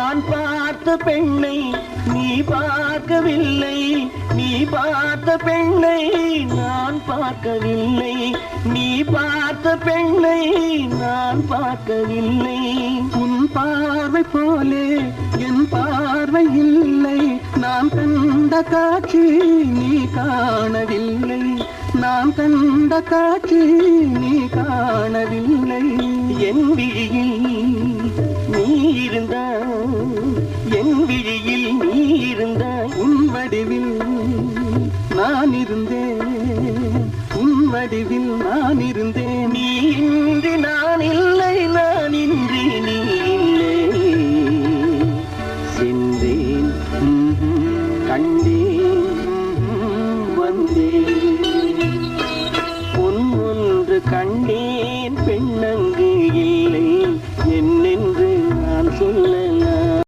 நான் பார்த்த பெண்ணை நீ பார்க்கவில்லை, நீ பார்த்த பெண்ணை நான் பார்க்கவில்லை, நீ பார்த்த பெண்ணை நான் பார்க்கவில்லை. உன் பார்வை போலே என் பார்வை இல்லை, நான் கண்ட காட்சி நீ காணவில்லை, நான் கண்ட காட்சி நீ காணவில்லை. என் விழியில் நீ இருந்தாய், என் விழியில் நீ இருந்தாய், உன் வடிவில் நான் இருந்தேன், உன் வடிவில் நான் இருந்தேன்.